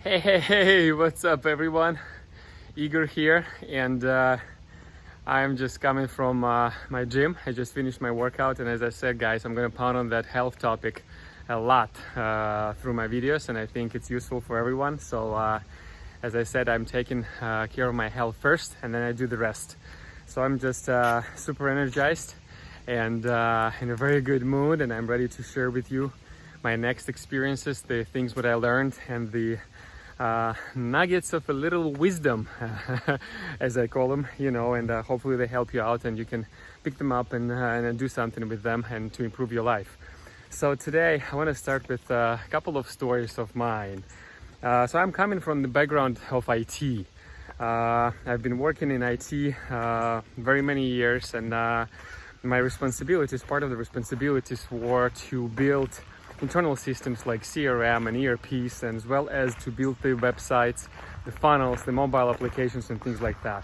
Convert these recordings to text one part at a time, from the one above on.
Hey, what's up everyone? Igor here, and I'm just coming from my gym. I just finished my workout, and as I said, guys, I'm gonna pound on that health topic a lot through my videos, and I think it's useful for everyone. So as I said, I'm taking care of my health first, and then I do the rest. So I'm just super energized and in a very good mood, and I'm ready to share with you my next experiences, the things what I learned, and the nuggets of a little wisdom, as I call them, and hopefully they help you out and you can pick them up and do something with them and to improve your life. So today I want to start with a couple of stories of mine. So I'm coming from the background of IT. I've been working in IT very many years, and my responsibilities, part of the responsibilities were to build internal systems like CRM and ERPs, and as well as to build the websites, the funnels, the mobile applications and things like that.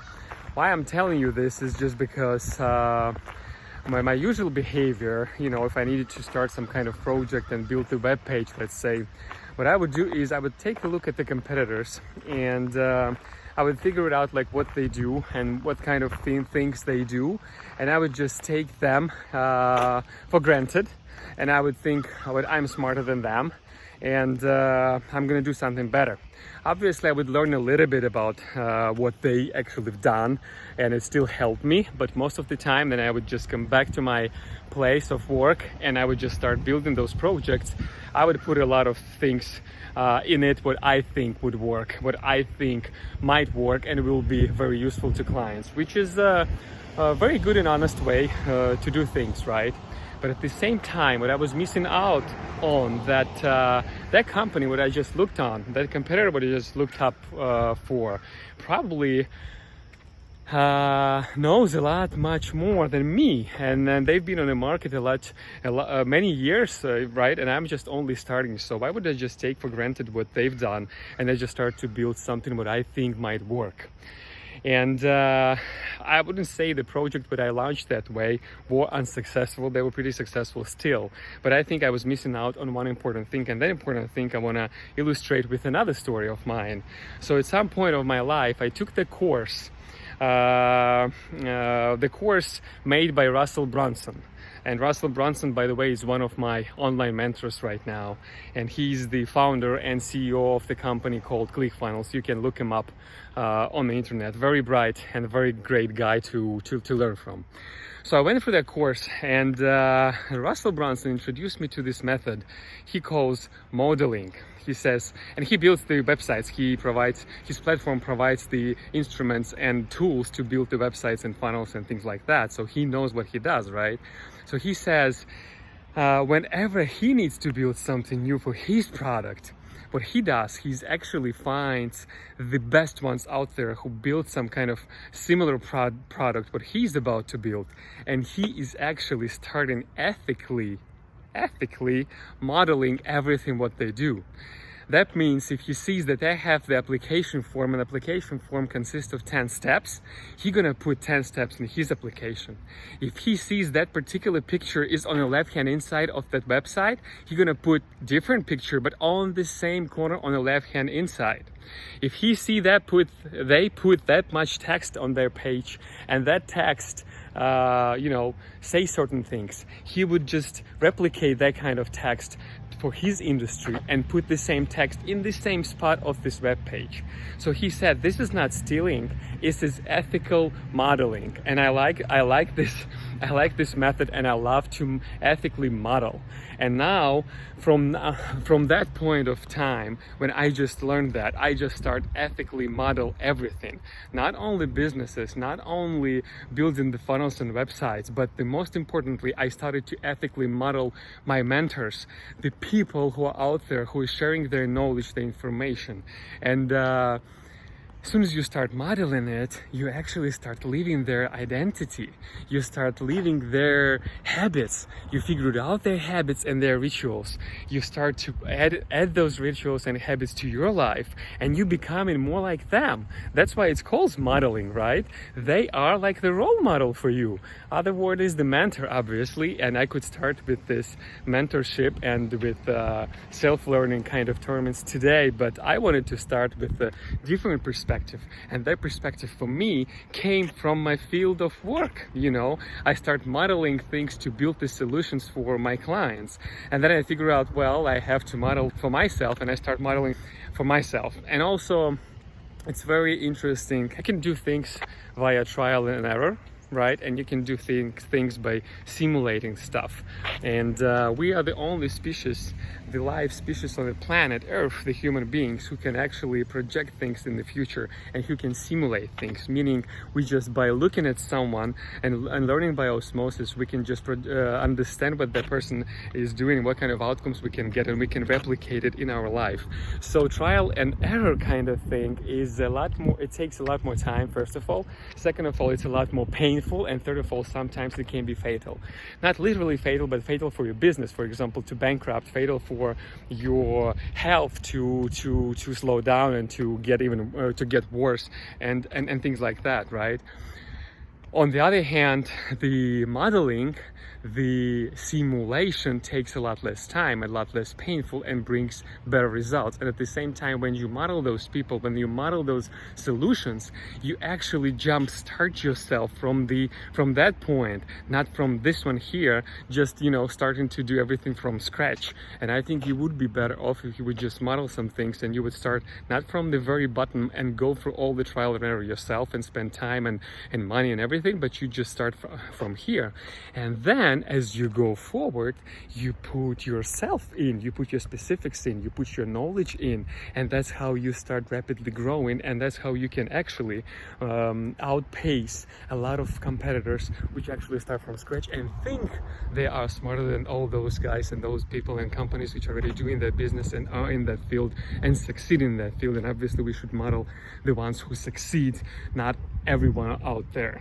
Why I'm telling you this is just because my usual behavior, if I needed to start some kind of project and build the web page, let's say, what I would do is I would take a look at the competitors, and I would figure it out like what they do and what kind of things they do, and I would just take them for granted, and I would think I'm smarter than them, and I'm gonna do something better. Obviously I would learn a little bit about what they actually have done, and it still helped me, but most of the time then I would just come back to my place of work and I would just start building those projects. I would put a lot of things in it what I think would work, what I think might work and will be very useful to clients, which is a very good and honest way to do things, right? But at the same time, what I was missing out on, that company what I just looked on, that competitor what I just looked up for, probably knows a lot much more than me, and they've been on the market many years, right? And I'm just only starting. So why would I just take for granted what they've done and I just start to build something what I think might work? And I wouldn't say the project that I launched that way were unsuccessful. They were pretty successful still, but I think I was missing out on one important thing, and that important thing I want to illustrate with another story of mine. So at some point of my life I took the course made by Russell Brunson. And Russell Brunson, by the way, is one of my online mentors right now. And he's the founder and CEO of the company called ClickFunnels. You can look him up on the internet. Very bright and very great guy to learn from. So I went through that course, and Russell Brunson introduced me to this method he calls modeling. He says, and he builds the websites. His platform provides the instruments and tools to build the websites and funnels and things like that. So he knows what he does, right? So he says, whenever he needs to build something new for his product, what he does, he actually finds the best ones out there who build some kind of similar product, what he's about to build. And he is actually starting ethically modeling everything what they do. That means if he sees that they have the application form, and application form consists of 10 steps, he's gonna put 10 steps in his application. If he sees that particular picture is on the left-hand inside of that website, he's gonna put different picture, but on the same corner on the left-hand inside. If he see that they put that much text on their page, and that text say certain things, he would just replicate that kind of text for his industry and put the same text in the same spot of this web page. So he said, this is not stealing, this is ethical modeling. And I like this method, and I love to ethically model. And now from that point of time, when I just learned that, I just start ethically model everything. Not only businesses, not only building the funnels and websites, but the most importantly, I started to ethically model my mentors, the people who are out there who are sharing their knowledge, the information. And as soon as you start modeling it, you actually start living their identity. You start living their habits. You figure out their habits and their rituals. You start to add those rituals and habits to your life, and you becoming more like them. That's why it's called modeling, right? They are like the role model for you. Other word is the mentor, obviously, and I could start with this mentorship and with self-learning kind of tournaments today, but I wanted to start with a different perspective. And that perspective for me came from my field of work. I start modeling things to build the solutions for my clients. And then I figure out, well, I have to model for myself, and I start modeling for myself. And also, it's very interesting. I can do things via trial and error, right? And you can do things by simulating stuff. And we are the only species, the live species on the planet Earth, the human beings, who can actually project things in the future and who can simulate things. Meaning, we just, by looking at someone and learning by osmosis, we can just understand what that person is doing, what kind of outcomes we can get, and we can replicate it in our life. So trial and error kind of thing is a lot more, it takes a lot more time, first of all. Second of all, it's a lot more painful. And third of all, sometimes it can be fatal. Not literally fatal, but fatal for your business, for example, to bankrupt, fatal for your health to slow down and to get worse, and things like that, right? On the other hand, the modeling, the simulation takes a lot less time, a lot less painful, and brings better results. And at the same time, when you model those people, when you model those solutions, you actually jumpstart yourself from that point, not from this one here, just starting to do everything from scratch. And I think you would be better off if you would just model some things, and you would start not from the very bottom and go through all the trial and error yourself and spend time and money and everything, but you just start from here. And then as you go forward, you put yourself in, you put your specifics in, you put your knowledge in, and that's how you start rapidly growing. And that's how you can actually outpace a lot of competitors which actually start from scratch and think they are smarter than all those guys and those people and companies which are already doing their business and are in that field and succeed in that field. And obviously we should model the ones who succeed, not everyone out there.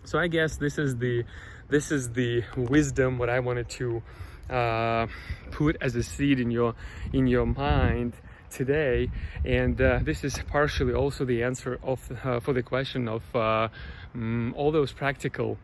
So I guess this is the wisdom what I wanted to put as a seed in your mind today. And this is partially also the answer of for the question of all those practical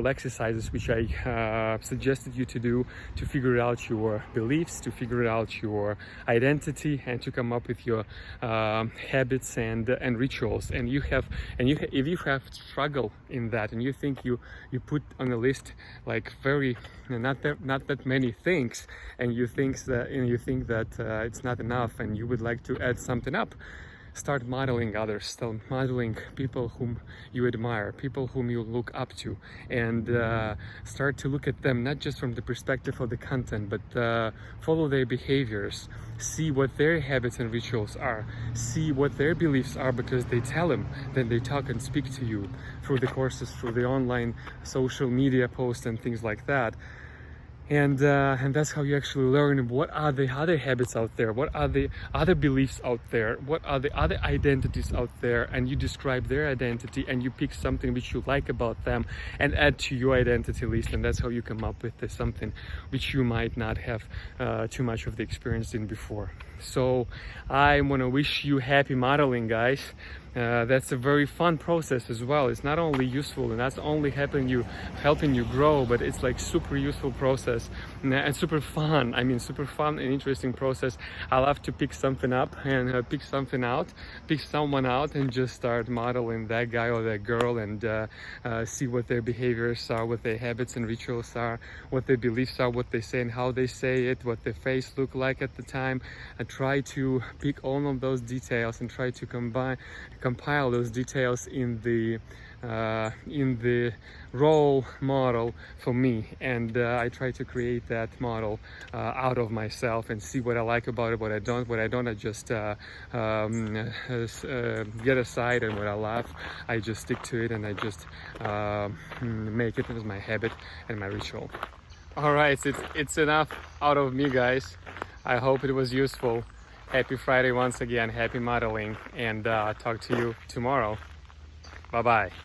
exercises which I suggested you to do to figure out your beliefs, to figure out your identity, and to come up with your habits and rituals. And if you have struggle in that, and you think you put on a list like very not that many things, and you think that it's not enough, and you would like to add something up, start modeling others, start modeling people whom you admire, people whom you look up to, and start to look at them not just from the perspective of the content, but follow their behaviors, see what their habits and rituals are, see what their beliefs are, because they tell them, then they talk and speak to you through the courses, through the online social media posts and things like that. And that's how you actually learn what are the other habits out there, what are the other beliefs out there, what are the other identities out there, and you describe their identity, and you pick something which you like about them and add to your identity list. And that's how you come up with something which you might not have too much of the experience in before. So I want to wish you happy modeling, guys. That's a very fun process as well. It's not only useful and that's only helping you grow, but it's like super useful process and super fun. I mean, super fun and interesting process. I love to pick something up and pick someone out and just start modeling that guy or that girl, and see what their behaviors are, what their habits and rituals are, what their beliefs are, what they say and how they say it, what their face look like at the time. I try to pick all of those details and try to compile those details in the role model for me, and I try to create that model out of myself and see what I like about it, what I don't I just get aside, and what I love I just stick to it, and I just make it as my habit and my ritual. All right, it's enough out of me, guys. I hope it was useful. Happy Friday once again, happy modeling, and talk to you tomorrow. Bye bye.